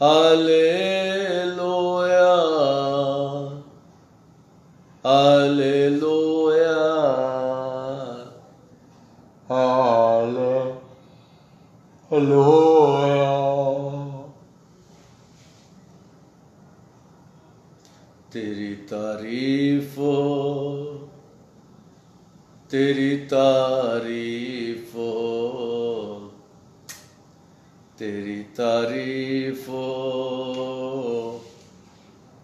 Alleluia, Alleluia, Alleluia. तेरी तारीफ हो, तेरी तारीफ हो, तेरी तारीफ हो,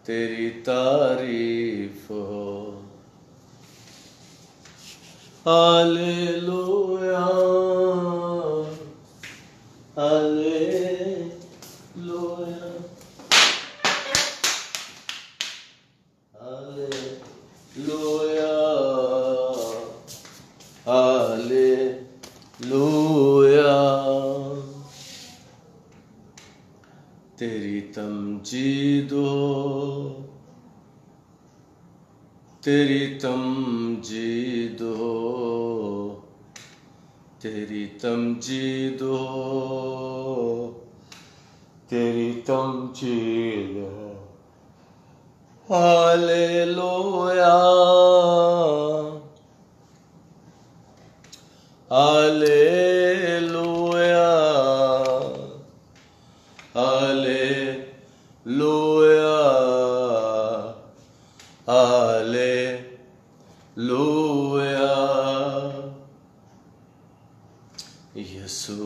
तेरी तारीफ हो। Hallelujah, hallelujah, hallelujah, hallelujah. तेरी तमजीद हो, तेरी तमजीद हो, तेरी तमजीद हो, तेरी तमजीद हो। Hallelujah, hallelujah, hallelujah, hallelujah. यीशु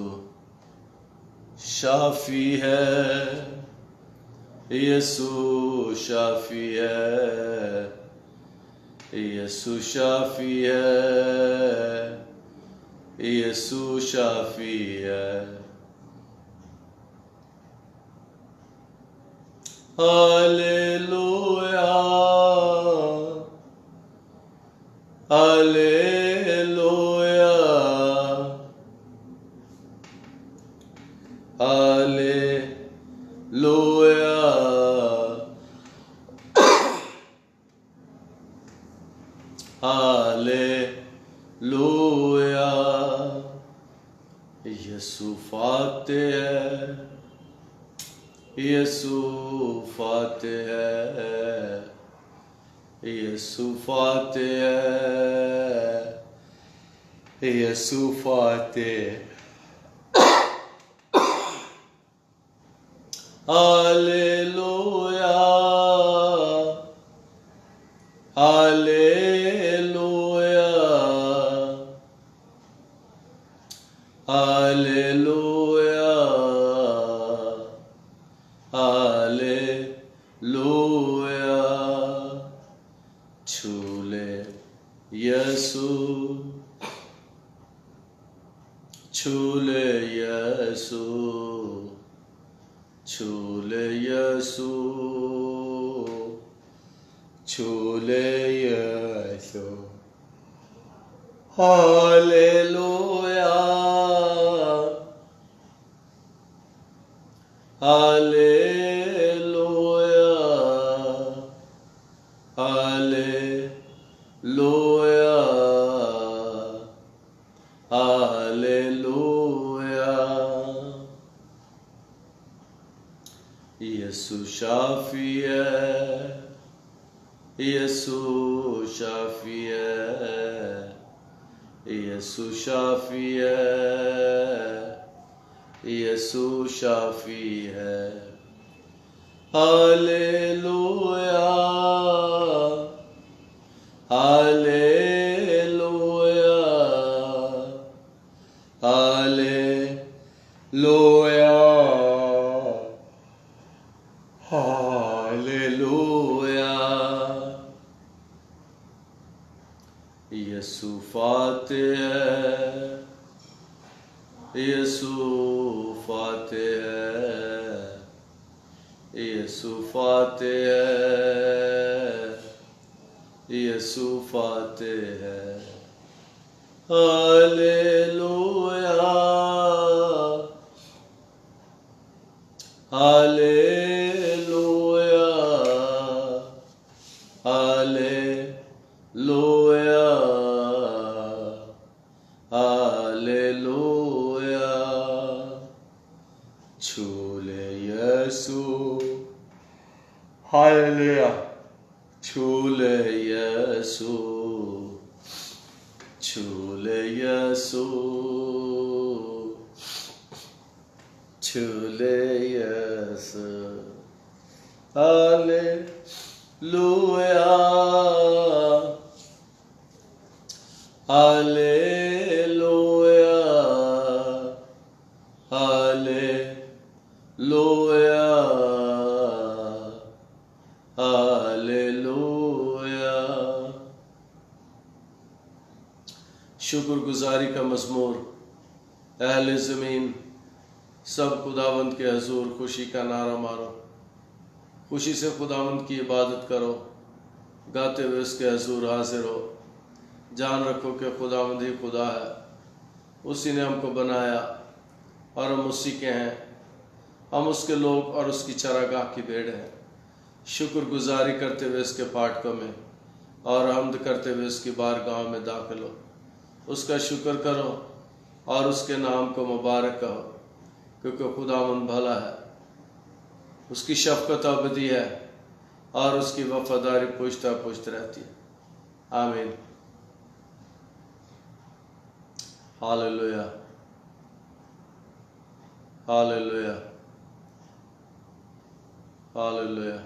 शाफी है, यीशु शाफी है, यीशु शाफी है, यीशु शाफी है। Hallelujah, hallelujah, hallelujah, hallelujah. यीशु फातेह है, यीशु फातेह है, यीशु फातेह है, यीशु फातेह। Hallelujah, hallelujah, hallelujah, hallelujah. छू ले यीशु, छू ले यीशु, छू ले यीशु, छू ले यीशु। Hallelujah, hallelujah, hallelujah, hallelujah. यीशु शाफी है, यीशु शाफी है, यीशु शाफी है, यीशु शाफी है। Hallelujah, hallelujah, hallelujah, hallelujah. यीशु फातेह है, यीशु फातेह है, यीशु फातेह है, यीशु फातेह है। Hallelujah, hallelujah, hallelujah, hallelujah. छू ले यीशु, हालेलुया। छूले यसु, छूले यसु, छूले यसु। Hallelujah, hallelujah, hallelujah, hallelujah. शुक्रगुजारी का मज़मूर। अहले ज़मीन सब खुदावंद के हजूर खुशी का नारा मारो, खुशी से खुदावंद की इबादत करो, गाते हुए उसके हजूर हाजिर हो। जान रखो कि खुदावंद ही खुदा है, उसी ने हमको बनाया और हम उसी के हैं। हम उसके लोग और उसकी चरागाह की भेड़ हैं। शुक्रगुजारी करते हुए इसके फाटकों में और हम्द करते हुए उसकी बारगाह में दाखिल हो। उसका शुक्र करो और उसके नाम को मुबारक कहो, क्योंकि खुदावंद भला है, उसकी शफ़क़त अबदी है और उसकी वफादारी पुश्ता पुश्त रहती है। आमीन। Hallelujah, hallelujah, hallelujah.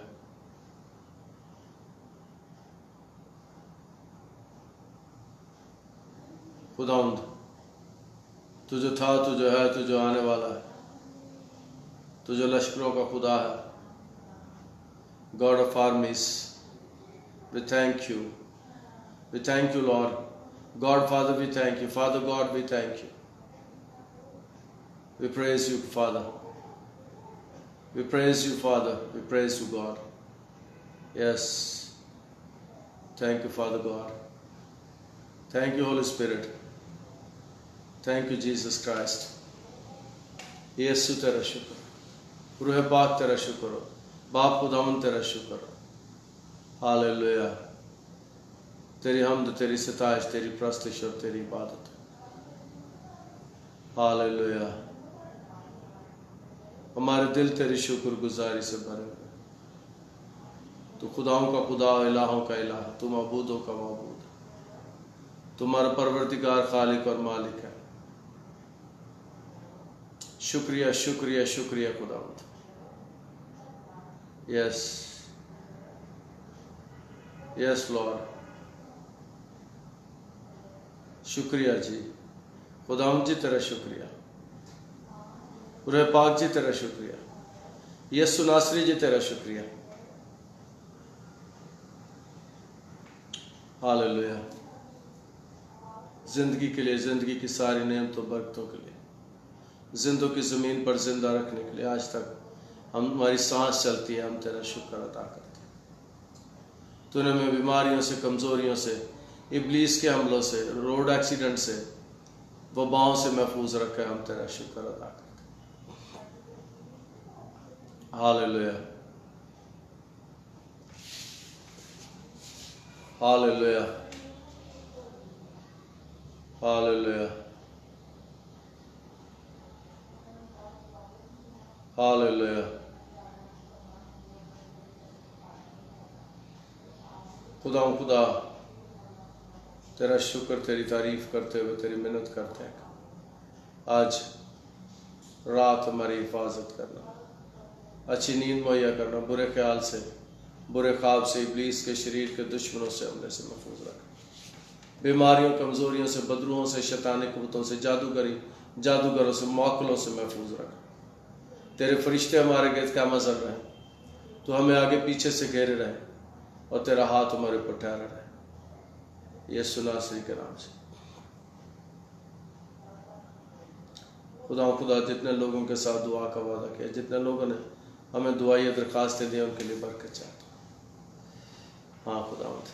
खुदावंद तू जो था, तू जो है, तू जो आने वाला है, तू जो लश्करों का खुदा है। God of armies, we thank you, we thank you Lord God Father, we thank you Father God, we thank you, we praise you Father, we praise you Father, we praise you God. Yes, thank you Father God, thank you Holy Spirit, thank you Jesus Christ. यीशु तेरा शुक्र, रूह पाक तेरा शुक्र हो, बाप खुदावंद तेरा शुक्र हो। हालेलुया। तेरी हम्द, तेरी सिताइश, तेरी प्रस्तिश और तेरी इबादत। हालेलुया। हमारे दिल तेरी शुक्रगुजारी से भरे हुए। तू खुदाओं का खुदा, इलाहों का इलाह, तू मबूदों का मबूद, तुम्हारा परवरदिगार, खालिक और मालिक है। शुक्रिया, शुक्रिया, शुक्रिया खुदावंद। यस, यस लॉर्ड, शुक्रिया जी। खुदावंद जी तेरा शुक्रिया, रूह पाक जी तेरा शुक्रिया, यीशु नासरी जी तेरा शुक्रिया। हालेलुया। जिंदगी के लिए, जिंदगी की सारी नेमतों बरकतों के लिए, जिंदों की ज़मीन पर जिंदा रखने के लिए, आज तक हमारी सांस चलती है, हम तेरा शुक्र अदा करते हैं। तूने हमें बीमारियों से, कमज़ोरियों से, इब्लीस के हमलों से, रोड एक्सीडेंट से, वबाओं से महफूज रखा है, हम तेरा शुक्र अदा करते हैं। Hallelujah, hallelujah, hallelujah, hallelujah. खुदा तेरा शुक्र, तेरी तारीफ करते हुए तेरी मिन्नत करते हैं। आज रात हमारी हिफाजत करना, अच्छी नींद मुहैया करना, बुरे ख्याल से, बुरे ख्वाब से, इब्लीस के शरीर के दुश्मनों से, हमले से महफूज रखना। बीमारियों, कमज़ोरियों से, बदरुओं से, शैतानी कुव्वतों से, जादूगरों से, मौकलों से महफूज रखना। तेरे फरिश्ते हमारे गिर्द क़याम ज़र रहें, तो हमें आगे पीछे से घेरे रहे और तेरा हाथ हमारे ऊपर ठहरा रहे, यीशु नासरी के नाम से। खुदा जितने लोगों के साथ दुआ का वादा किया, जितने लोगों ने हमें दुआई दरखास्तें दी, उनके लिए बरकत चाहता हूँ। हाँ खुदावंद,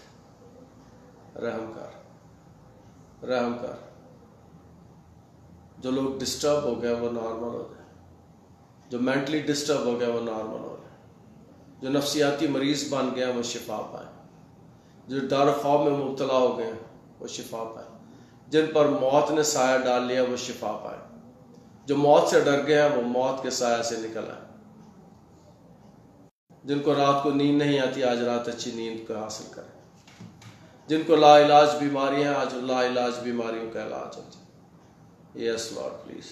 रहम कर, रहम कर। जो लोग डिस्टर्ब हो गए वो नॉर्मल हो जाए, जो मेंटली डिस्टर्ब हो गया वो नॉर्मल हो जाए, जो नफ्सियाती मरीज बन गया वो शिफा पाए, जो डर खौफ में मुब्तला हो गए वो शिफा पाए, जिन पर मौत ने साया डाल लिया वो शिफा पाए, जो मौत से डर गए हैं वो मौत के साया से निकल आए। जिनको रात को नींद नहीं आती आज रात अच्छी नींद को हासिल करें। जिनको लाइलाज बीमारियां आज लाइलाज बीमारियों का इलाज हो जाए। Yes Lord please,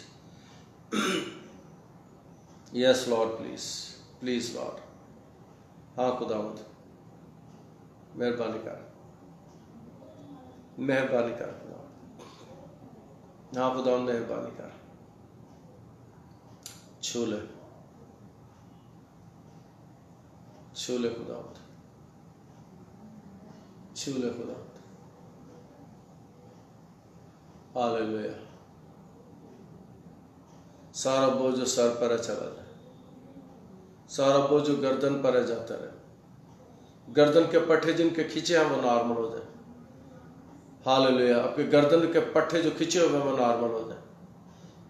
yes Lord please, please Lord. हाँ खुदावंद मेहरबानी कर, मेहरबानी कर खुदावंद। हाँ खुदावंद मेहरबानी कर, छू ले, छू ले खुदावंद, छू ले खुदावंद। हालेलुया। सारा बोझ जो सर पर है चला जाए, सारा बोझ जो गर्दन पर है जाता रहे। गर्दन के पट्टे जिनके खींचे हैं वो नॉर्मल हो जाए। हालेलुया। आपके गर्दन के पट्टे जो खींचे हुए वो नॉर्मल हो जाए।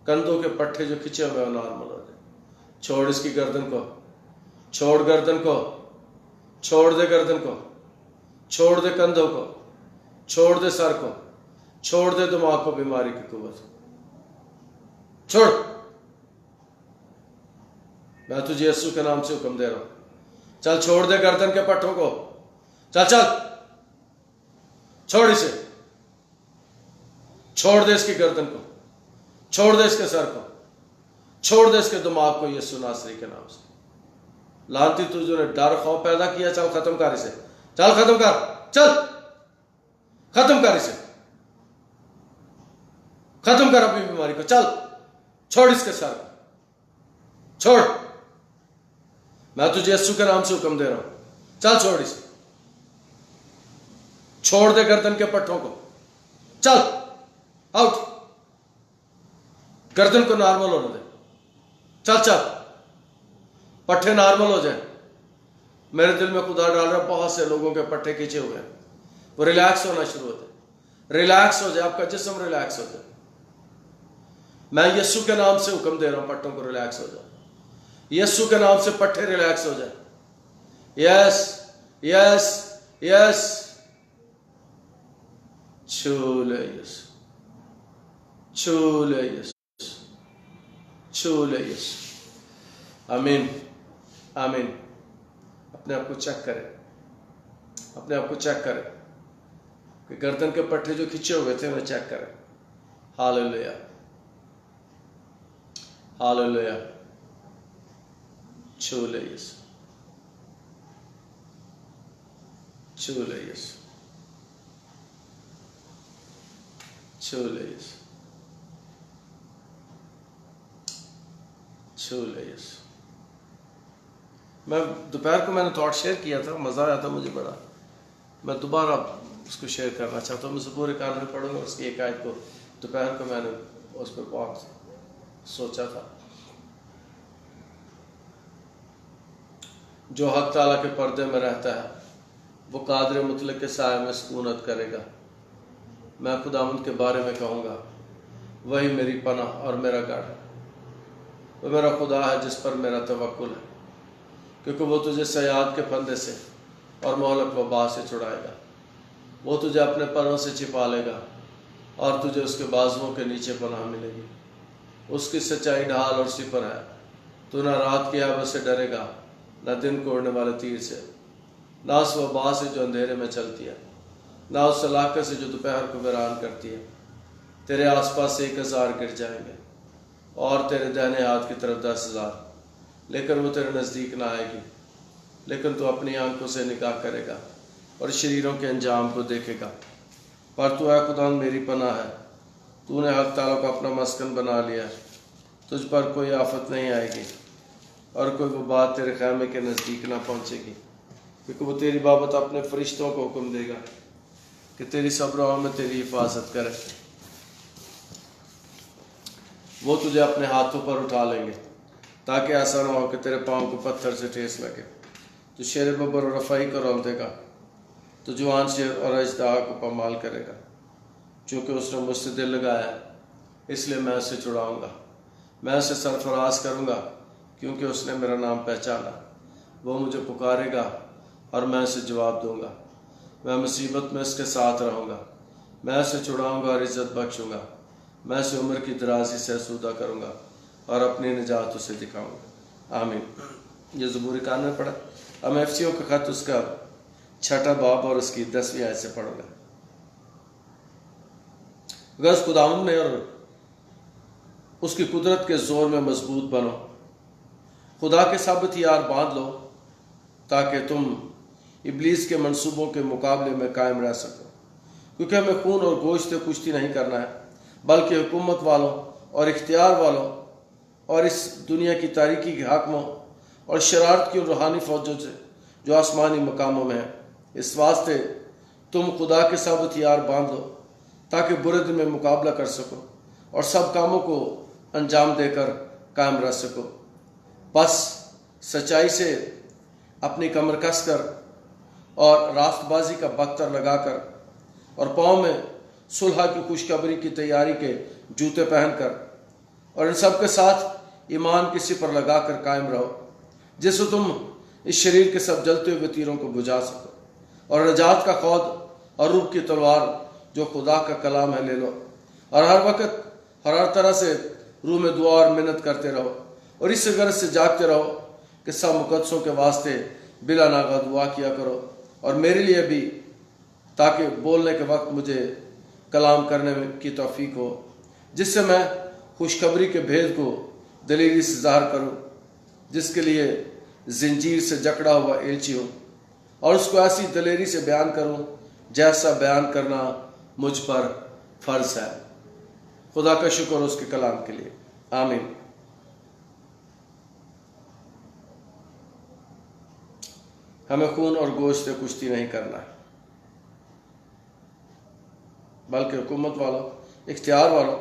कंधों के पट्टे जो खींचे हुए वो नॉर्मल हो जाए। छोड़ इसकी गर्दन को, छोड़ गर्दन को, छोड़ दे गर्दन को, छोड़ दे कंधों को, छोड़ दे सर को, छोड़ दे दिमाग को, बीमारी की कुव्वत छोड़। मैं तुझे यीशु के नाम से हुक्म दे रहा हूं, चल छोड़ दे गर्दन के पट्टों को, चल चल छोड़ इसे, छोड़ दे इसकी गर्दन को, छोड़ दे इसके सर को, छोड़ दे इसके दिमाग को यीशु नासरी के नाम से। लानती तुझे डर खौफ पैदा किया, चल खत्म कर इसे, चल खत्म कर, चल खत्म कर इसे, खत्म कर अपनी बीमारी को, चल छोड़ इसके सर को, छोड़। मैं तुझे यीशु के नाम से हुक्म दे रहा हूं, चल छोड़ इसे, छोड़ दे गर्दन के पट्टों को, चल आउट। गर्दन को नॉर्मल होने दे, चल चल, पट्टे नॉर्मल हो जाए। मेरे दिल में खुदा डाल रहा, बहुत से लोगों के पट्टे खींचे हुए हैं, वो रिलैक्स होना शुरू होते, रिलैक्स हो जाए, आपका जिस्म रिलैक्स हो जाए। मैं यीशु के नाम से हुक्म दे रहा हूं, पट्टों को रिलैक्स हो जाए, यीशु के नाम से पट्टे रिलैक्स हो जाए। यस यस यस, छू ले यीशु, छू ले यीशु, छू ले यीशु। आमीन आमीन। अपने आप को चेक करें, अपने आप को चेक करें कि गर्दन के पट्टे जो खींचे हुए थे उन्हें चेक करें। Hallelujah hallelujah. छू ले यीशु, छू ले यीशु, छू ले यीशु, छू ले यीशु। मैं दोपहर को मैंने थॉट शेयर किया था, मज़ा आया था मुझे बड़ा। मैं दोबारा उसको शेयर करना चाहता हूँ। मैं पूरे कान में पढ़ूंगा उसकी एक आयत को। दोपहर को मैंने उस पर बहुत सोचा था। जो हक ताला के पर्दे में रहता है वो कादर मुतलक के साए में सुकूनत करेगा। मैं खुदावंद के बारे में कहूँगा, वही मेरी पनाह और मेरा गढ़ है। वो मेरा खुदा है जिस पर मेरा तवक्कुल है, क्योंकि वो तुझे सयाद के फंदे से और मोहलक वबा से छुड़ाएगा। वो तुझे अपने परों से छिपा लेगा और तुझे उसके बाजुओं के नीचे पनाह मिलेगी। उसकी सच्चाई ढाल और सिपर है। तू ना रात की आग से डरेगा, न दिन को उड़ने वाले तीर से, ना उस वबा से जो अंधेरे में चलती है, ना उस लाके से जो दोपहर को वीरान करती है। तेरे आसपास 1000 गिर जाएंगे और तेरे दाहिने हाथ की तरफ 10,000, लेकिन वो तेरे नज़दीक ना आएगी। लेकिन तू अपनी आंखों से निगाह करेगा और शरीरों के अंजाम को देखेगा। पर तू है खुदा मेरी पनाह है। तूने हक ताला को अपना मस्कन बना लिया। तुझ पर कोई आफत नहीं आएगी और कोई वो बात तेरे खैमे के नज़दीक ना पहुँचेगी, क्योंकि वो तेरी बाबत अपने फरिश्तों को हुक्म देगा कि तेरी सब राहों में तेरी हिफाजत करे। वो तुझे अपने हाथों पर उठा लेंगे ताकि ऐसा ना हो कि तेरे पाँव को पत्थर से ठेस लगे। तो शेर बब्बर और रफ़ाई को रोल देगा, तो जवान शेर और अजदा को पमाल करेगा। चूँकि उसने मुझसे दिल लगाया है, इसलिए मैं उसे छुड़ाऊँगा। मैं उसे सरफराज करूँगा, क्योंकि उसने मेरा नाम पहचाना। वो मुझे पुकारेगा और मैं उसे जवाब दूँगा। मैं मुसीबत में उसके साथ रहूँगा। मैं उसे छुड़ाऊँगा और इज़्ज़त बख्शूँगा। मैं उसे उम्र की दराज़ी से आसूदा करूँगा और अपनी निजात उसे दिखाऊँगा। आमीन। ये ज़बूर 91 पढ़ा। अब मैं एफसीओ का ख़त उसका 6वां बाब और उसकी 10वीं आयत से पढ़ूंगा। गज़ खुदावंद में और उसकी कुदरत के जोर में मजबूत बनो, खुदा के सब हथियार बांध लो ताकि तुम इब्लीस के मंसूबों के मुकाबले में कायम रह सको। क्योंकि हमें खून और गोश्त से कुश्ती नहीं करना है, बल्कि हुकूमत वालों और इख्तियार वालों और इस दुनिया की तारीकी के हाकिमों और शरारत की रूहानी फौजों से जो आसमानी मकामों में है। इस वास्ते तुम खुदा के सब हथियार बांध लो ताकि बुरे दिन में मुकाबला कर सको और सब कामों को अंजाम देकर कायम रह सको। बस सच्चाई से अपनी कमर कसकर और रास्तबाजी का बख्तर लगाकर और पाँव में सुलह की खुशखबरी की तैयारी के जूते पहनकर और इन सब के साथ ईमान की सिपर लगाकर कायम रहो, जिससे तुम इस शरीर के सब जलते हुए तीरों को बुझा सको और नजात का खौद और रूह की तलवार जो खुदा का कलाम है ले लो और हर वक्त हर तरह से रूह में दुआ और मेहनत करते रहो और इस गरज से जागते रहो कि सब मुकद्दसों के वास्ते बिला नागा दुआ किया करो और मेरे लिए भी, ताकि बोलने के वक्त मुझे कलाम करने की तौफीक हो, जिससे मैं खुशखबरी के भेद को दलीली से ज़ाहिर करूँ, जिसके लिए जंजीर से जकड़ा हुआ एलची हूँ, और उसको ऐसी दलेरी से बयान करूँ जैसा बयान करना मुझ पर फ़र्ज है। खुदा का शुक्र उसके कलाम के लिए। आमीन। हमें खून और गोश्त से कुश्ती नहीं करना है, बल्कि हुकूमत वालों, इख्तियार वालों,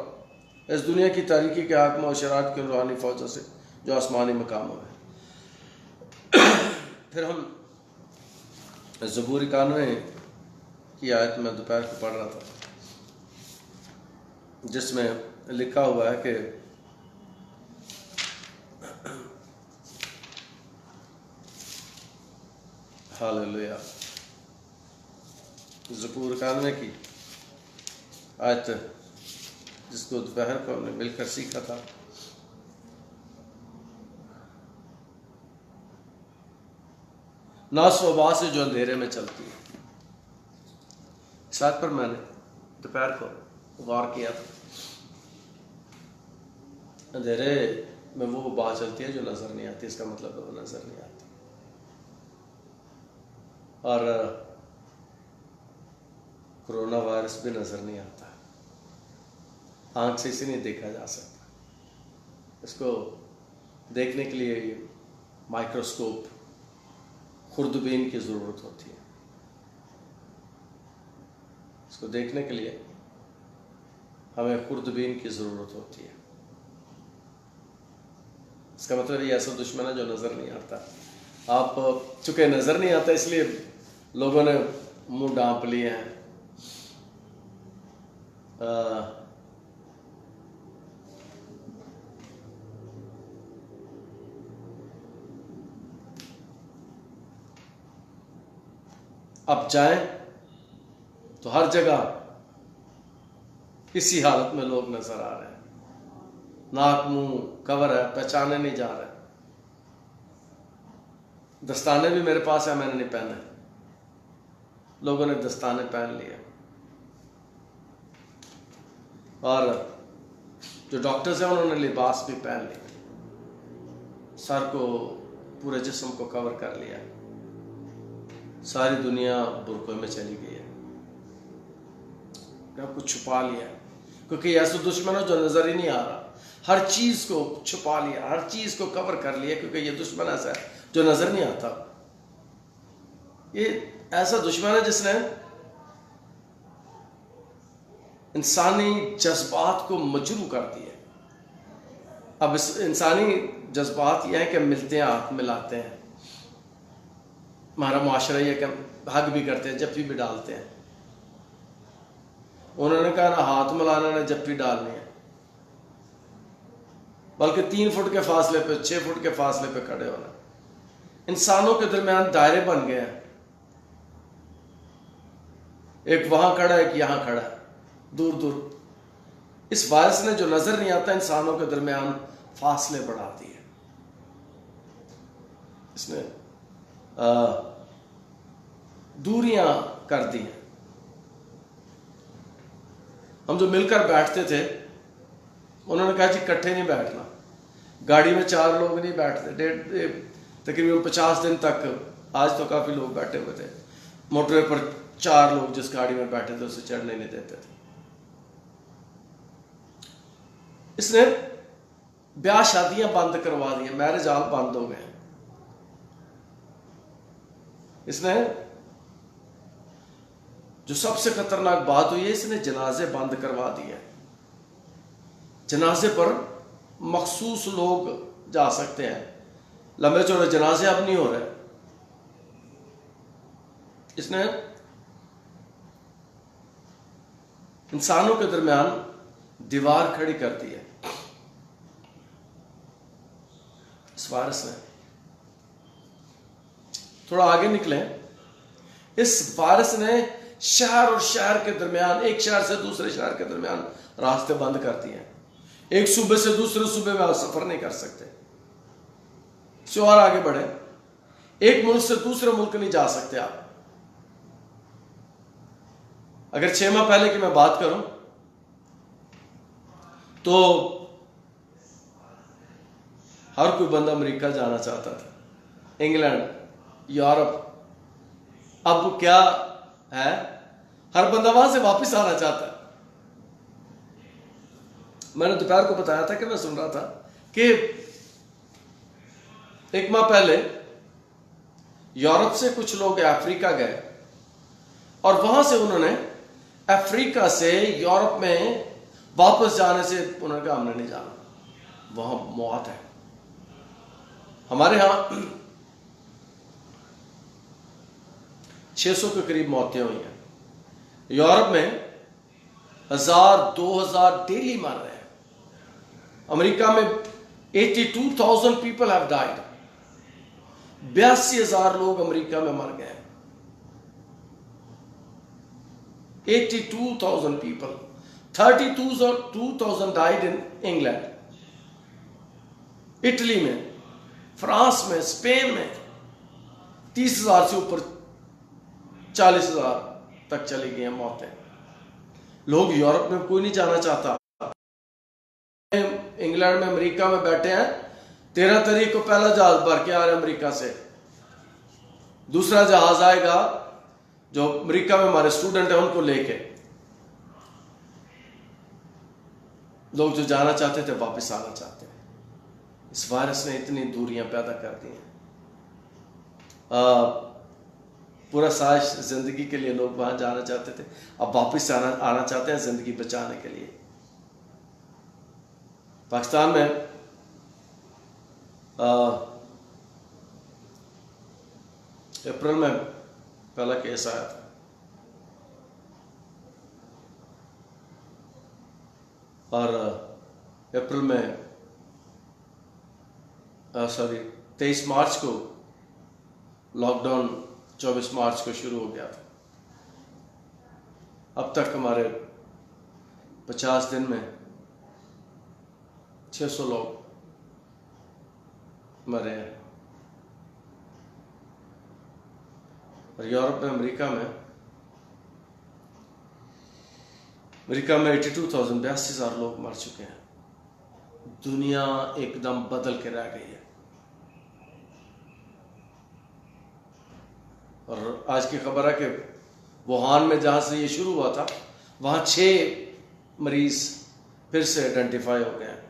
इस दुनिया की तारीकी के हाकिमों और शरारत की रूहानी फौजों से जो आसमानी मकामों में। फिर हम ज़बूर 91 की आयत में दोपहर को पढ़ रहा था, जिसमें लिखा हुआ है कि हालेलुया। ज़बूर 91 की आयत जिसको दोपहर को हमने मिलकर सीखा था। नासोबा से जो अंधेरे में चलती है, साथ पर मैंने दोपहर को गौर किया था। अंधेरे में वो बात चलती है जो नजर नहीं आती, इसका मतलब वो नजर नहीं आती। और कोरोना वायरस भी नजर नहीं आता, आंख से इसे नहीं देखा जा सकता। इसको देखने के लिए माइक्रोस्कोप, खुर्दबीन की ज़रूरत होती है। इसको देखने के लिए हमें खुर्दबीन की ज़रूरत होती है। इसका मतलब ये ऐसा दुश्मन है जो नज़र नहीं आता। आप चूँकि नज़र नहीं आता इसलिए लोगों ने मुंह ढांप लिए हैं। अब जाएं तो हर जगह इसी हालत में लोग नजर आ रहे हैं, नाक मुंह कवर है, पहचाने नहीं जा रहे। दस्ताने भी मेरे पास है, मैंने नहीं पहने, लोगों ने दस्ताने पहन लिए। और जो डॉक्टर्स हैं उन्होंने लिबास भी पहन लिए, सर को पूरे जिस्म को कवर कर लिया। सारी दुनिया बुरकों में चली गई है, कुछ छुपा लिया, क्योंकि ऐसा दुश्मन है जो नजर ही नहीं आ रहा। हर चीज को छुपा लिया, हर चीज को कवर कर लिया, क्योंकि ये दुश्मन ऐसा है जो नजर नहीं आता। ये ऐसा दुश्मन है जिसने इंसानी जज्बात को मजरू कर दिया। अब इस इंसानी जज्बात ये है कि मिलते हैं, हाथ मिलाते हैं। हमारा मुआशरा ये कि हग भी करते हैं, जप्पी भी डालते हैं। उन्होंने कहा ना हाथ मिलाना ना जप्पी डालनी है, बल्कि 3 फुट के फासले पे, 6 फुट के फासले पे खड़े होना। इंसानों के दरमियान दायरे बन गए हैं, एक वहां खड़ा है, एक यहां खड़ा है, दूर दूर। इस वायरस ने जो नजर नहीं आता इंसानों के दरमियान फासले बढ़ा दिए। इसने दूरियां कर दी हैं। हम जो मिलकर बैठते थे, उन्होंने कहा जी इकट्ठे नहीं बैठना, गाड़ी में 4 लोग नहीं बैठते। तकरीबन 50 दिन तक, आज तो काफी लोग बैठे हुए थे मोटरवे पर, 4 लोग जिस गाड़ी में बैठे थे उसे चढ़ने नहीं देते थे। इसने ब्याह शादियां बंद करवा दी, मैरिज हॉल बंद हो गए। इसने जो सबसे खतरनाक बात हुई है, इसने जनाजे बंद करवा दिए। जनाजे पर मखसूस लोग जा सकते हैं, लंबे चौड़े जनाजे अब नहीं हो रहे। इसने इंसानों के दरमियान दीवार खड़ी कर दी है इस वायरस ने। थोड़ा आगे निकले, इस वायरस ने शहर और शहर के दरमियान, एक शहर से दूसरे शहर के दरमियान रास्ते बंद कर दिए हैं। एक सूबे से दूसरे सूबे में आप सफर नहीं कर सकते। से और आगे बढ़े, एक मुल्क से दूसरे मुल्क नहीं जा सकते आप। अगर 6 माह पहले की मैं बात करूं तो हर कोई बंदा अमेरिका जाना चाहता था, इंग्लैंड, यूरोप। अब क्या है, हर बंदा वहां से वापस आना चाहता है। मैंने दोपहर को बताया था कि मैं सुन रहा था कि 1 माह पहले यूरोप से कुछ लोग अफ्रीका गए और वहां से उन्होंने अफ्रीका से यूरोप में वापस जाने से उन्होंने कहा हमने नहीं जाना, वहां मौत है। हमारे यहां 600 के करीब मौतें हुई हैं। यूरोप में 1000-2000 डेली मर रहे हैं। अमेरिका में 82,000 पीपल हैव डाइड। 82,000 लोग अमेरिका में मर गए। 82,000 people, 32,000 died in England, Italy में, फ्रांस में, स्पेन में 30,000 से ऊपर 40,000 तक चली गई हैं मौतें। लोग यूरोप में कोई नहीं जाना चाहता। इंग्लैंड में, अमेरिका में बैठे हैं, 13 तारीख को पहला जहाज भर के आ रहे हैं अमेरिका से, दूसरा जहाज आएगा जो अमेरिका में हमारे स्टूडेंट हैं उनको लेके। लोग जो जाना चाहते थे वापस आना चाहते हैं। इस वायरस ने इतनी दूरियां पैदा कर दी हैं। पूरा साज जिंदगी के लिए लोग वहां जाना चाहते थे, अब वापस आना चाहते हैं जिंदगी बचाने के लिए। पाकिस्तान में अप्रैल में पहला केस आया था और अप्रैल में 23 मार्च को लॉकडाउन 24 मार्च को शुरू हो गया था। अब तक हमारे 50 दिन में 600 लोग मरे हैं। और यूरोप में, अमेरिका में 82,000 लोग मर चुके हैं। दुनिया एकदम बदल के रह गई है। और आज की खबर है कि वुहान में जहां से ये शुरू हुआ था वहां 6 मरीज फिर से आइडेंटिफाई हो गए हैं।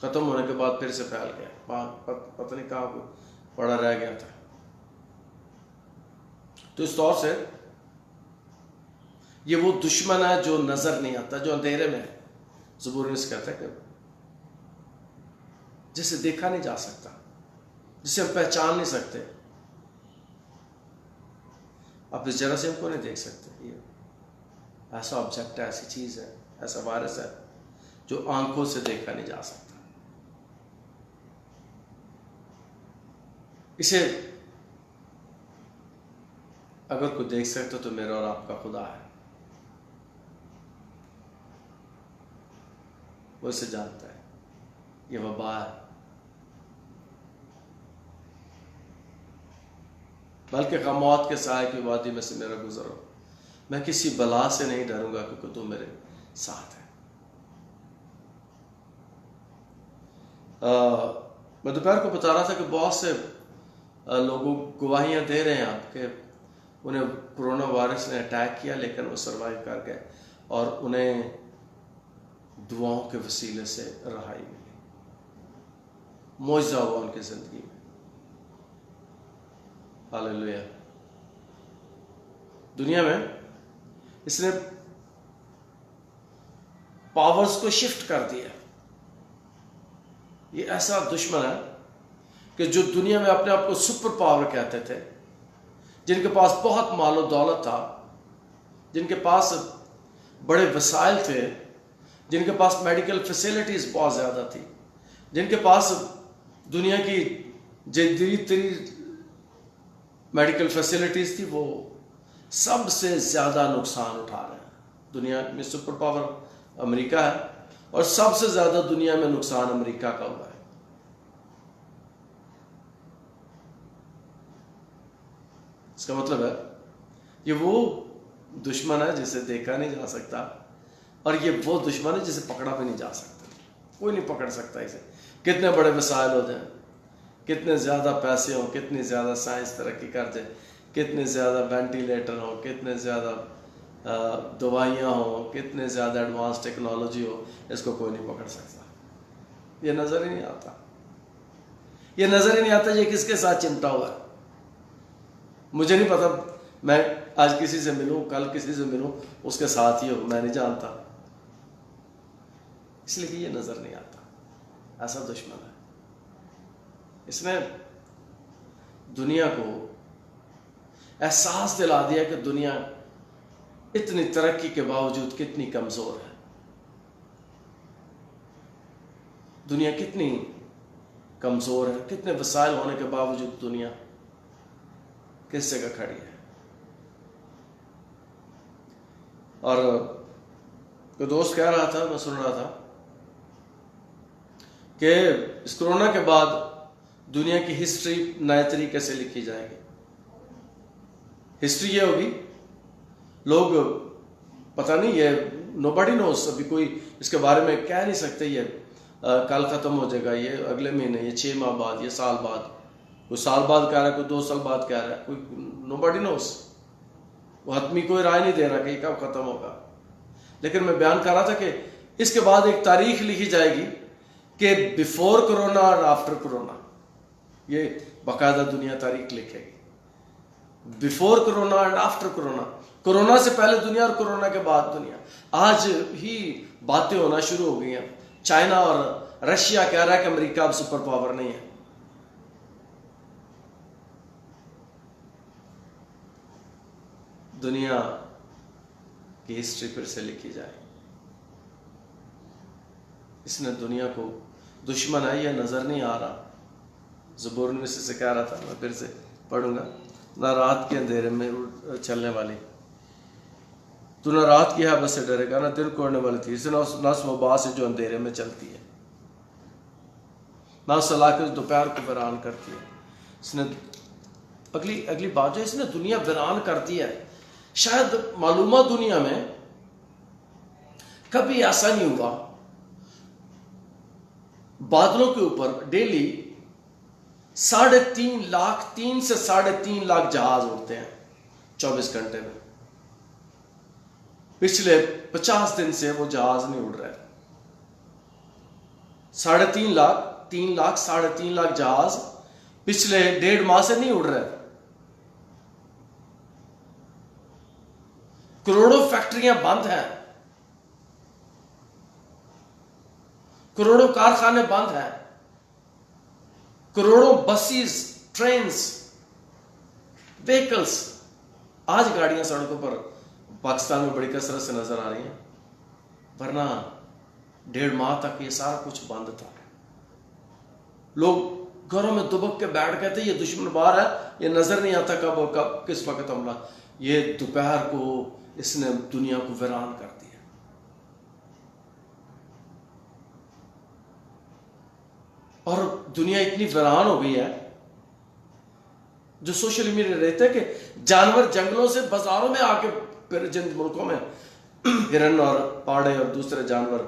खत्म होने के बाद फिर से फैल गया, पता नहीं कहां पड़ा रह गया था। तो इस तौर से ये वो दुश्मन है जो नजर नहीं आता, जो अंधेरे में है। ज़बूर में कहता है कि जिसे देखा नहीं जा सकता, जिसे हम पहचान नहीं सकते। आप इस जगह से हमको नहीं देख सकते। ये ऐसा ऑब्जेक्ट है, ऐसी चीज है, ऐसा वायरस है जो आंखों से देखा नहीं जा सकता। इसे अगर कोई देख सकता तो मेरा और आपका खुदा है, वो इसे जानता है। ये वबा है, बल्कि मौत के साए की वादी में से मेरा गुजर हो, मैं किसी बला से नहीं डरूंगा क्योंकि तू मेरे साथ है। मैं दोपहर को बता रहा था कि बहुत से लोगों गवाहियां दे रहे हैं आपके, उन्हें कोरोना वायरस ने अटैक किया लेकिन वो सरवाइव कर गए और उन्हें दुआओं के वसीले से रहाई मिली, मौजज़ा हुआ उनकी जिंदगी में। हालेलुया। दुनिया में इसने पावर्स को शिफ्ट कर दिया। ये ऐसा दुश्मन है कि जो दुनिया में अपने आप को सुपर पावर कहते थे, जिनके पास बहुत मालो दौलत था, जिनके पास बड़े वसाइल थे, जिनके पास मेडिकल फैसिलिटीज बहुत ज़्यादा थी, जिनके पास दुनिया की जदीद मेडिकल फैसिलिटीज थी, वो सबसे ज़्यादा नुकसान उठा रहे हैं। दुनिया में सुपर पावर अमेरिका है और सबसे ज़्यादा दुनिया में नुकसान अमेरिका का हुआ है। इसका मतलब है ये वो दुश्मन है जिसे देखा नहीं जा सकता, और ये वो दुश्मन है जिसे पकड़ा भी नहीं जा सकता। कोई नहीं पकड़ सकता इसे, कितने बड़े वसाइल हो जाए, कितने ज़्यादा पैसे हों, कितनी ज़्यादा साइंस तरक्की कर जाए, कितने ज़्यादा वेंटिलेटर हों, कितने ज़्यादा दवाइयाँ हों, कितने ज़्यादा एडवांस टेक्नोलॉजी हो, इसको कोई नहीं पकड़ सकता। ये नज़र ही नहीं आता, ये नज़र ही नहीं आता ये किसके साथ चिमटा हुआ है। मुझे नहीं पता, मैं आज किसी से मिलूं, कल किसी से मिलूं, उसके साथ ही हो, मैं नहीं जानता, इसलिए कि ये नज़र नहीं आता। ऐसा दुश्मन है। इसने दुनिया को एहसास दिला दिया कि दुनिया इतनी तरक्की के बावजूद कितनी कमजोर है, दुनिया कितनी कमजोर है, कितने वसाइल होने के बावजूद दुनिया किस जगह खड़ी है। और कोई दोस्त कह रहा था, मैं सुन रहा था कि इस कोरोना के बाद दुनिया की हिस्ट्री नए तरीके से लिखी जाएगी। हिस्ट्री ये होगी, लोग पता नहीं, ये नोबडी नोस, अभी कोई इसके बारे में कह नहीं सकते ये कल खत्म हो जाएगा, ये अगले महीने, ये 6 माह बाद, ये साल बाद, कोई साल बाद कह रहा है, कोई 2 साल बाद कह रहा है, कोई नोबडी नोस, वो हतमी कोई राय नहीं दे रहा कि कब खत्म होगा। लेकिन मैं बयान कर रहा था कि इसके बाद एक तारीख लिखी जाएगी कि बिफोर कोरोना और आफ्टर कोरोना, ये बाकायदा दुनिया तारीख लिखेगी। Before corona and after corona, corona से पहले दुनिया और कोरोना के बाद दुनिया। आज ही बातें होना शुरू हो गई हैं, चाइना और रशिया कह रहा है कि अमेरिका अब सुपर पावर नहीं है। दुनिया की हिस्ट्री फिर से लिखी जाए। इसने दुनिया को, दुश्मन है, यह नजर नहीं आ रहा। ज़बूर में से कह रहा था, मैं फिर से पढ़ूंगा, ना रात के अंधेरे में चलने वाली, तू ना रात की हवा से डरेगा, ना दिन कोड़ने वाली थी, इसने ना वबा से जो अंधेरे में चलती है, ना सलाह दोपहर को वीरान करती है। इसने अगली बात जो इसने दुनिया वीरान करती है, शायद मालूमा दुनिया में कभी ऐसा नहीं हुआ, बादलों के ऊपर डेली 3.5 लाख, 3 से 3.5 लाख जहाज उड़ते हैं 24 घंटे में। पिछले 50 दिन से वो जहाज नहीं उड़ रहे। 3.5 लाख, 3 लाख, 3.5 लाख जहाज पिछले 1.5 माह से नहीं उड़ रहे। करोड़ों फैक्ट्रियां बंद हैं, करोड़ों कारखाने बंद हैं, करोड़ों बसेस, ट्रेन्स, व्हीकल्स, आज गाड़ियां सड़कों पर पाकिस्तान में बड़ी कसरत से नजर आ रही हैं, वरना 1.5 माह तक ये सारा कुछ बंद था। लोग घरों में दुबक के बैठ गए थे, ये दुश्मन बाहर है, ये नजर नहीं आता कब किस वक्त हमला। ये दोपहर को इसने दुनिया को वीरान कर दिया। और दुनिया इतनी वीरान हो गई है जो सोशल मीडिया रहते हैं कि जानवर जंगलों से बाजारों में आके जिन मुल्कों में हिरन और पाड़े और दूसरे जानवर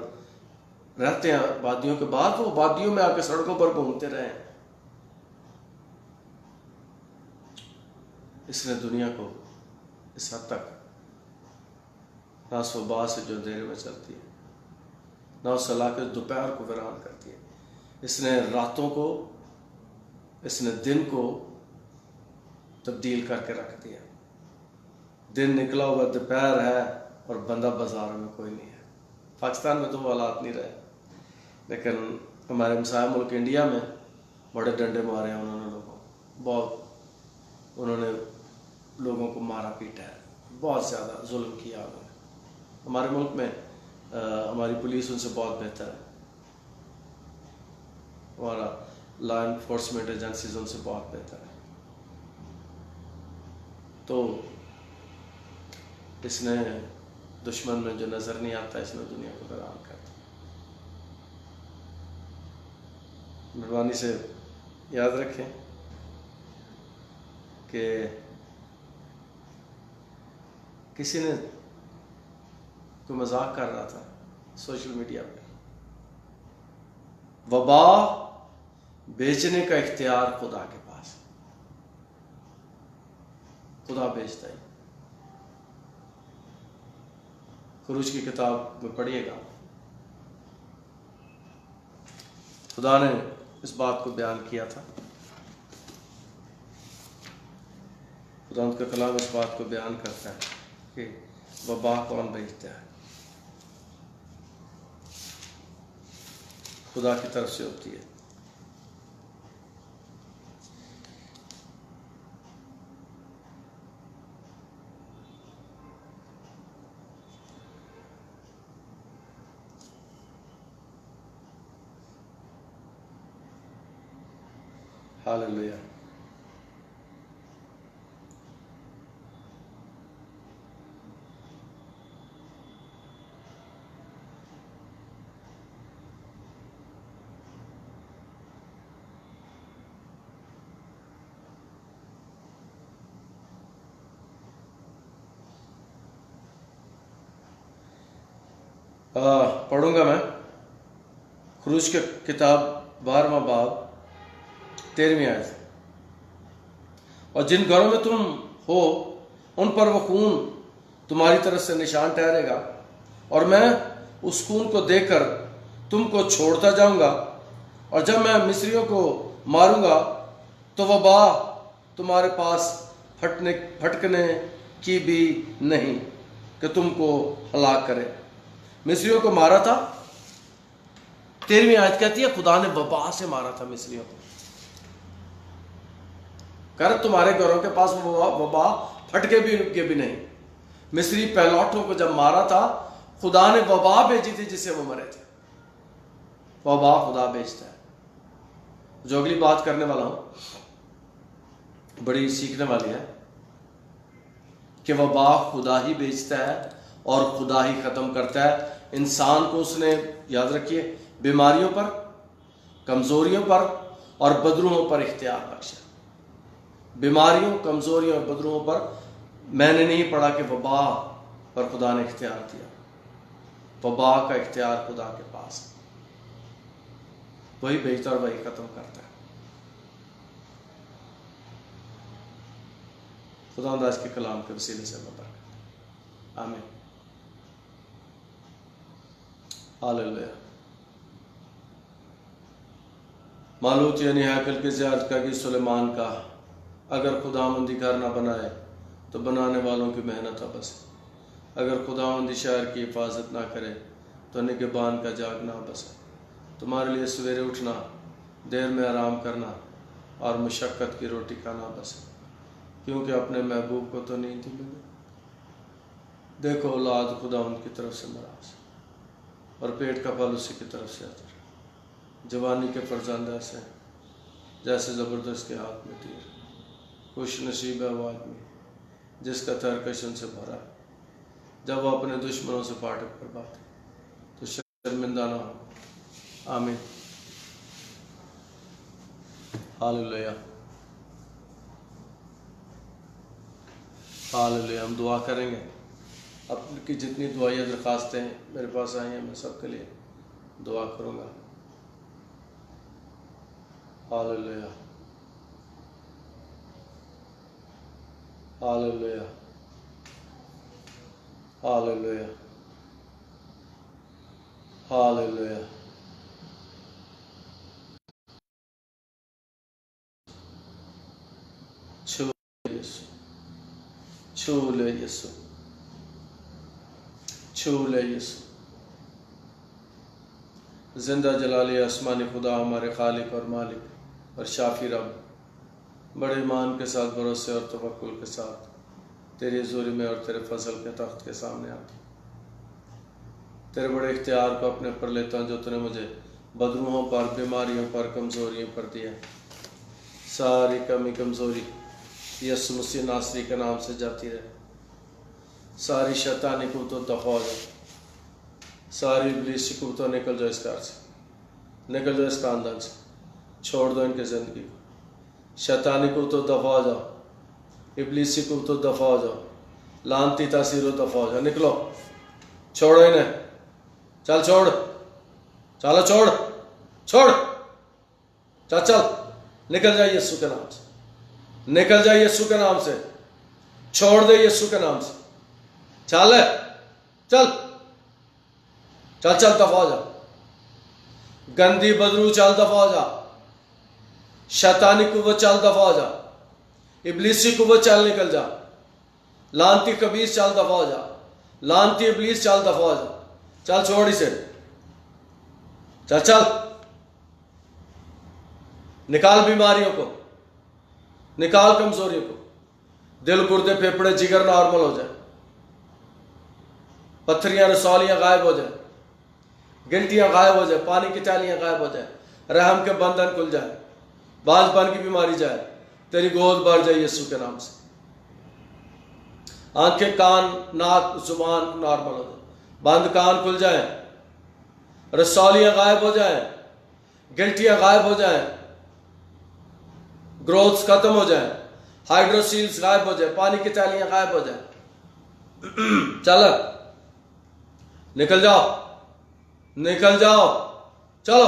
रहते हैं वादियों के बाद, वो वादियों में आके सड़कों पर घूमते रहे। इसने दुनिया को इस हद तक ना सुबह से जो अंधेरे में चलती है, ना उस इलाके दोपहर को वीरान करती है। इसने रातों को, इसने दिन को तब्दील करके रख दिया। दिन निकला हुआ दोपहर है और बंदा बाजार में कोई नहीं है। पाकिस्तान में तो वो हालात नहीं रहे, लेकिन हमारे हमसाया मुल्क इंडिया में बड़े डंडे मारे हैं उन्होंने लोगों, बहुत उन्होंने लोगों को मारा पीटा है, बहुत ज़्यादा जुल्म किया उन्होंने। हमारे मुल्क में हमारी पुलिस उनसे बहुत बेहतर है, हमारा लॉ इन्फोर्समेंट एजेंसीज उनसे बहुत बेहतर है। तो इसने दुश्मन में जो नज़र नहीं आता, इसने दुनिया को वीरान कर दिया। मेहरबानी से याद रखें कि किसी ने कोई मजाक कर रहा था सोशल मीडिया पे, वबा बेचने का इख्तियार खुदा के पास, खुदा बेचता है। खुरूज की किताब में पढ़िएगा, खुदा ने इस बात को बयान किया था, खुदा का कलाम इस बात को बयान करता है कि वबा कौन बेचता है, खुदा की तरफ से होती है। हालेलुया। पढ़ूंगा मैं खुरूज के किताब 12वां बाब 13वीं आयत। और जिन घरों में तुम हो उन पर वो खून तुम्हारी तरफ से निशान ठहरेगा, और मैं उस खून को देखकर तुमको छोड़ता जाऊंगा, और जब मैं मिस्रियों को मारूंगा तो वबा तुम्हारे पास फटकने की भी नहीं कि तुमको हलाक करे। मिस्रियों को मारा था, 13वीं आयत कहती है खुदा ने वबा से मारा था मिस्रियों को। कर तुम्हारे घरों के पास वबा फटके भी नहीं। मिस्री पहलौठों को जब मारा था, खुदा ने वबा भेजी थी जिससे वो मरे थे। वबा खुदा भेजता है। जो अगली बात करने वाला हूं बड़ी सीखने वाली है कि वबा खुदा ही भेजता है और खुदा ही खत्म करता है। इंसान को उसने, याद रखिए, बीमारियों पर, कमजोरियों पर और बदरूहों पर इख्तियार बख्शा। बीमारियों, कमजोरियों और बदरूहों पर मैंने नहीं पढ़ा कि वबा पर खुदा ने इख्तियार दिया। वबा का इख्तियार खुदा के पास, वही भेजता और वही खत्म करता है। खुदा अंदाज के कलाम के वसीले से बरकत। आमीन। हालेलुया। मालूत यानी हैकल की ज़ियारत का कि सुलेमान का, अगर खुदावंदी घर ना बनाए तो बनाने वालों की मेहनत बस। अगर खुदावंदी शहर की हिफाजत ना करे तो निगहबान का जागना बस। तुम्हारे लिए सवेरे उठना, देर में आराम करना और मुशक्क़त की रोटी खाना बस, क्योंकि अपने महबूब को तो नींद मिले। देखो औलाद खुदावंद की तरफ से नाराज और पेट का फल उसी की तरफ से आता। जवानी के फरजंद ऐसे जैसे ज़बरदस्त के हाथ में तीर। खुश नसीब है वो आदमी जिसका तरकश उनसे भरा है। जब वो अपने दुश्मनों से फाटक पर बात तो शर्मिंदा ना हो। आमीन। हालेलुया। हालेलुया। हम दुआ करेंगे। आपकी जितनी दुआएं दरखास्तें मेरे पास आई हैं मैं सबके लिए दुआ करूँगा। Hallelujah hallelujah hallelujah hallelujah. छू यीशु, छू ले यीशु, छू ले यीशु। जिंदा जलाली आसमानी खुदा हमारे खालिक और मालिक और शाफी रब, बड़े ईमान के साथ, भरोसे और तवक्कुल के साथ तेरी हज़ूरी में और तेरे फजल के तख्त के सामने आते तेरे बड़े इख्तियार को अपने पर लेता हूँ जो तूने मुझे बदरूहों पर, बीमारियों पर, कमज़ोरियों पर दिया। सारी कमी कमज़ोरी यीशु मसीह नासरी के नाम से जाती रहे। सारी शैतानी कुव्वतों दफ़ा हो जाए, सारी इब्लीसी कुव्वतों निकल जाओ इस घर से, निकल जाओ इस खानदान से, छोड़ दो इनकी ज़िंदगी को। शैतानी कुव्वतों दफ़ा हो जाओ, इब्लीसी कुव्वतों दफ़ा हो जाओ, लानती तासीरों दफ़ा हो जाओ। निकलो, छोड़ो इन्हें, चल छोड़, चलो छोड़, छोड़, चल चल, निकल जाए यीशु के नाम से, निकल जाए यीशु के नाम से, छोड़ दे यीशु के नाम से। चल चल चल चल, दफा हो जा, गंदी बदरू चल दफा हो जा, शैतानी कुव्वत चल दफा हो जा, इब्लीसी कुव्वत चल निकल जा, लानती कबीस चल दफा हो जा, लानती इब्लीस चल दफा हो जा, चल छोड़ इसे, चल चल, निकाल बीमारियों को, निकाल कमजोरियों को, दिल, गुर्दे, फेफड़े, जिगर नॉर्मल हो जाए, पत्थरियां रसौलियां गायब हो जाए, गिल्टियां गायब हो जाए, पानी की चालियां गायब हो जाए, रहम के बंधन खुल जाए, बांझपन की बीमारी जाए, तेरी गोद भर जाए यीशु के नाम से। आंखें, कान, नाक, जुबान नॉर्मल हो जाए, बंद कान खुल जाए, रसौलियां गायब हो जाए, गिल्टियां गायब हो जाए, ग्रोथ्स खत्म हो जाए, हाइड्रोसील्स गायब हो जाए, पानी की चालियां गायब हो जाए। चल निकल जाओ, निकल जाओ, चलो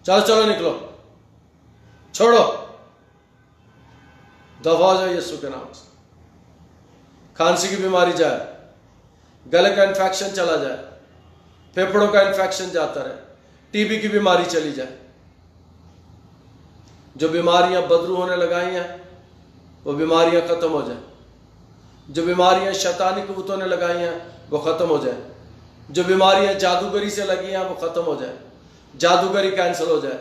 चलो चलो, निकलो, छोड़ो, दफा हो जाओ यीशु के नाम से। खांसी की बीमारी जाए, गले का इन्फेक्शन चला जाए, फेफड़ों का इन्फेक्शन जाता रहे, टीबी की बीमारी चली जाए, जो बीमारियां बदरू होने लगाई हैं वो बीमारियां खत्म हो जाए, जो बीमारियां शैतानी कुव्वतों ने लगाई हैं वो खत्म हो जाए, जो बीमारियां जादूगरी से लगी हैं वो खत्म हो जाए, जादूगरी कैंसिल हो जाए,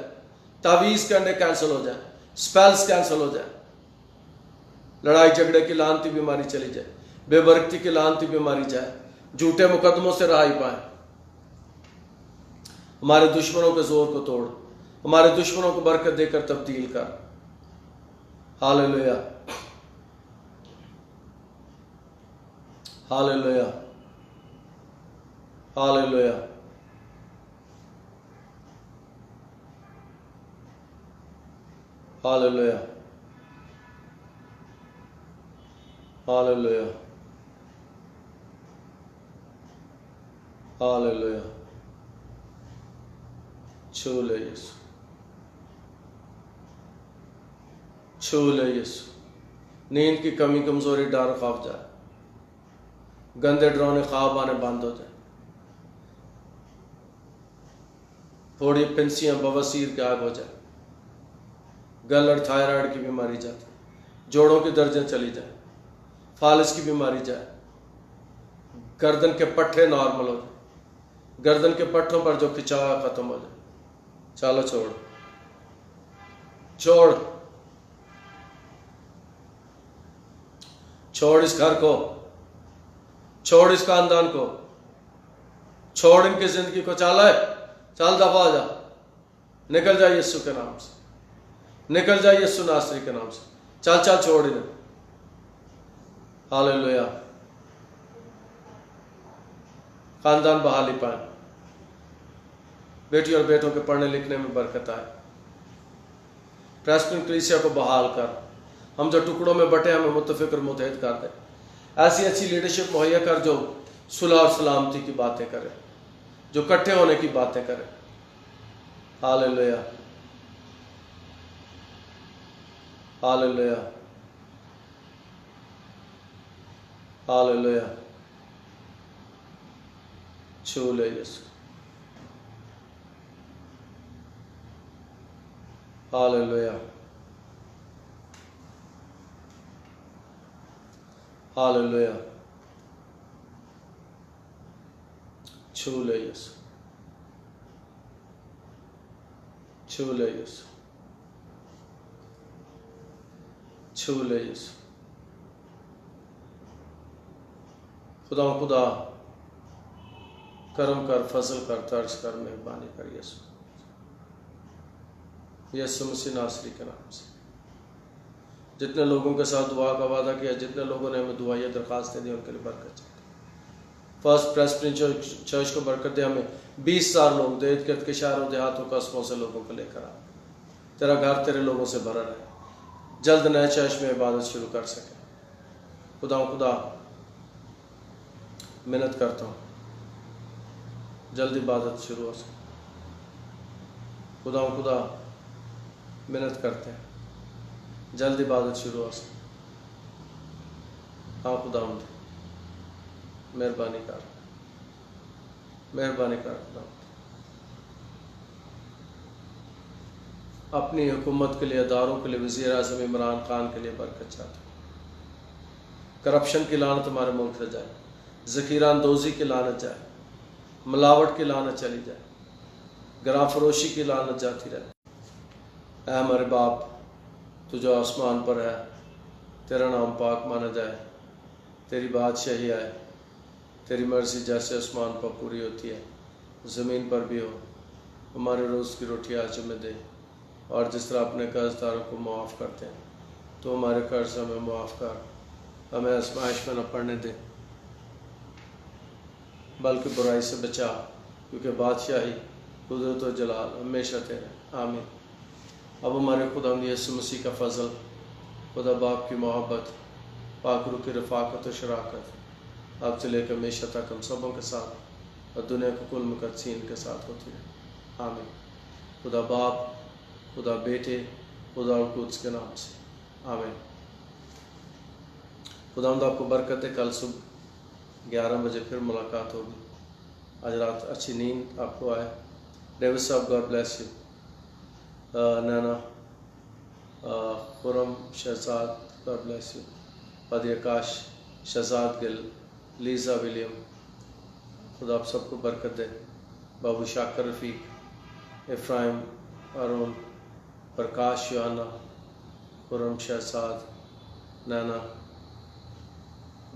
तावीज़ करने कैंसिल हो जाए, स्पेल्स कैंसिल हो जाए, लड़ाई झगड़े की लानती बीमारी चली जाए, बेबरकती की लानती बीमारी जाए, झूठे मुकदमों से रहाई पाए, हमारे दुश्मनों के जोर को तोड़, हमारे दुश्मनों को बरकत देकर तब्दील कर। Hallelujah hallelujah hallelujah hallelujah hallelujah hallelujah. छू ले यीशु, छू ले यीशु। नींद की कमी, कमजोरी, डर, खौफ जाए, गंदे डरावने ख्वाब आने बंद हो जाए, थोड़ी पेंसियां, बवासीर गायब हो जाए, गलर, थायराइड की बीमारी जाती, जोड़ों की दर्जें चली जाए, फालिज की बीमारी जाए, गर्दन के पट्टे नॉर्मल हो जाए, गर्दन के पट्टों पर जो खिंचाव है खत्म हो जाए। चलो छोड़, छोड़, छोड़ इस घर को, छोड़ इस खानदान को, छोड़ इनकी जिंदगी को। चल है, चल दफा हो जा, निकल जा यीशु के नाम से, निकल जा यीशु नासरी के नाम से। चल चल, छोड़ इन्हें। हालेलुया। खानदान बहाली पाए, बेटी और बेटों के पढ़ने लिखने में बरकत आए, प्रेस्बिटेरियन कलीसिया को बहाल कर, हम जो टुकड़ों में बटे हमें मुत्तफिक और मुतहद कर दे। ऐसी अच्छी लीडरशिप मुहैया कर जो सुलह और सलामती की बातें करे, जो इकट्ठे होने की बातें करे। Hallelujah, hallelujah, hallelujah. छू ले यीशु, हालेलुया, हालेलुया। छू ले यीशु, छू ले यीशु, छू ले यीशु। खुदा करम कर, फजल कर, तर्ज कर, मेहरबानी कर यीशु, यीशु मसीह नासरी के नाम से। जितने लोगों के साथ दुआ का वादा किया, जितने लोगों ने हमें दुआई दरखास्तें दी, उनके लिए बरकत चाहिए। फर्स्ट प्रेस्बिटेरियन चर्च को बरकत दे, हमें 20,000 लोग दे के शहरों देहातों कस्बों से लोगों को लेकर आ। तेरा घर तेरे लोगों से भरा रहे, जल्द नए चर्च में इबादत शुरू कर सके। खुदा मेहनत करता हूँ, जल्द इबादत शुरू हो सके। खुदा मेहनत करते हैं, जल्द इबादत शुरू हो सके। हाँ खुदा मेहरबानी कर, मेहरबानी कर खुदा। अपनी हुकूमत के लिए, अदारों के लिए, वज़ीर आज़म इमरान खान के लिए बरकत चाहता हूँ। करप्शन की लानत हमारे मुल्क से जाए, ज़ख़ीरा अंदोज़ी की लानत जाए, मिलावट की लानत चली जाए, गरा फरोशी की लानत जाती रहे। ऐ हमारे बाप, तू जो आसमान पर है, तेरा नाम पाक माना जाए, तेरी बादशाही आए, तेरी मर्ज़ी जैसे आसमान पर पूरी होती है ज़मीन पर भी हो। हमारे रोज़ की रोटी आज हमें दे, और जिस तरह अपने कर्जदारों को मुआफ़ करते हैं, तो हमारे कर्ज हमें मुआफ़ कर। हमें आज़माइश में न पड़ने दे, बल्कि बुराई से बचा, क्योंकि बादशाही, कुदरत और जलाल हमेशा तेरे। आमीन। अब हमारे खुदा यीशु मसीह का फ़ज़ल, खुदा बाप की मोहब्बत, पाक रूह की रफ़ाक़त और शराकत अब से लेकर हमेशा तक हम सबों के साथ और दुनिया के कुल मुक़द्दसीन के साथ होती है। आमीन। खुदा बाप, खुदा बेटे, खुदा और कुद्स के नाम से। आमीन। खुदावंद आपको बरकत है। कल सुबह 11 बजे फिर मुलाकात होगी। आज रात अच्छी नींद आपको आए। डेविड साहब, God bless you. Naina, Khurram Shahzad, God bless you. पदी आकाश, शहजाद गिल, लीज़ा विलियम, खुदा आप सबको बरकत दे। Babu Shakir Rafiq, Ephraim, Arun, Prakash, Yohana, Khurram Shahzad, Naina,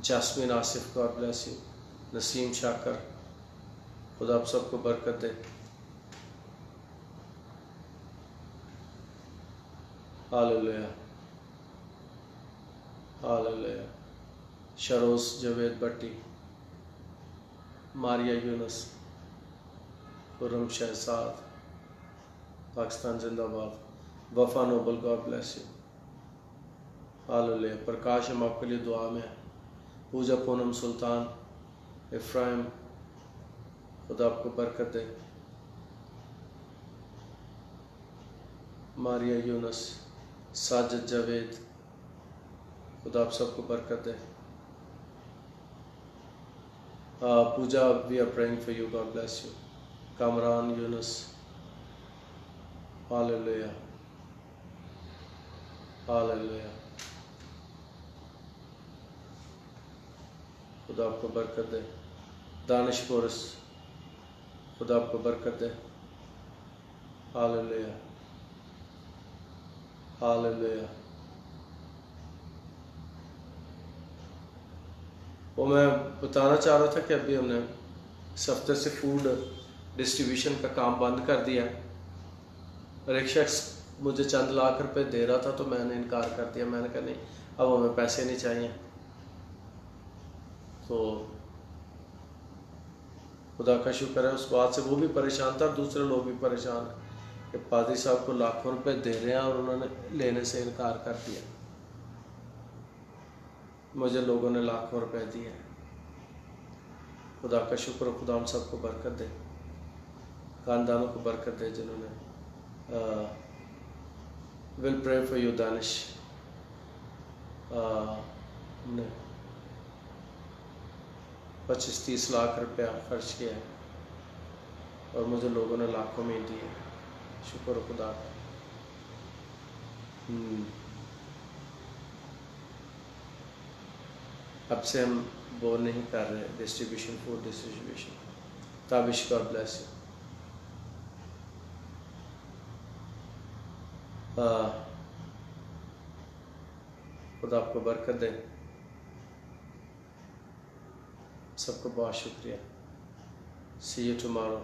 Jasmine Asif, God bless you. Naseem Shakir, खुदा आप सबको बरकत दे। Hallelujah, hallelujah. Sharoz Javed Bhatti, Maria Younus, Khurram Shahzad, Pakistan जिंदाबाद। Wafa Noble, God bless you. Hallelujah. Prakash, हम आपके लिए दुआ में हैं। पूजा पूनम सुल्तान, इफ्राइम, खुदा आपको बरकत दे। मारिया यूनुस, साजिद जावेद, खुदा आप सबको बरकत दे। Pooja, we are praying for you, God bless you. Kamran Younus, hallelujah, hallelujah. खुदा आपको बरकत दे। दानिश पोरस, खुदा आपको बरकत दे। Hallelujah, hallelujah. वो मैं बताना चाह रहा था कि अभी हमने इस हफ्ते से फूड डिस्ट्रीब्यूशन का काम बंद कर दिया। और एक शख्स मुझे चंद लाख रुपए दे रहा था, तो मैंने इनकार कर दिया। मैंने कहा नहीं, अब हमें पैसे नहीं चाहिए। तो खुदा का शुक्र है, उस बात से वो भी परेशान था, दूसरे लोग भी परेशान हैं कि पादरी साहब को लाखों रुपए दे रहे हैं और उन्होंने लेने से इनकार कर दिया। मुझे लोगों ने लाखों रुपए दिए। खुदा का शुक्र, खुदा हम सबको बरकत दे, खानदानों को बरकत दे जिन्होंने will pray for you Danish. हमने 25-30 लाख रुपया खर्च किया है और मुझे लोगों ने लाखों में दिए। शुक्र खुदा का। अब से हम वो नहीं कर रहे distribution, food distribution. Tabish, God bless you. खुदा आपको बरकत दे। सबको बहुत शुक्रिया। सी यू टुमारो।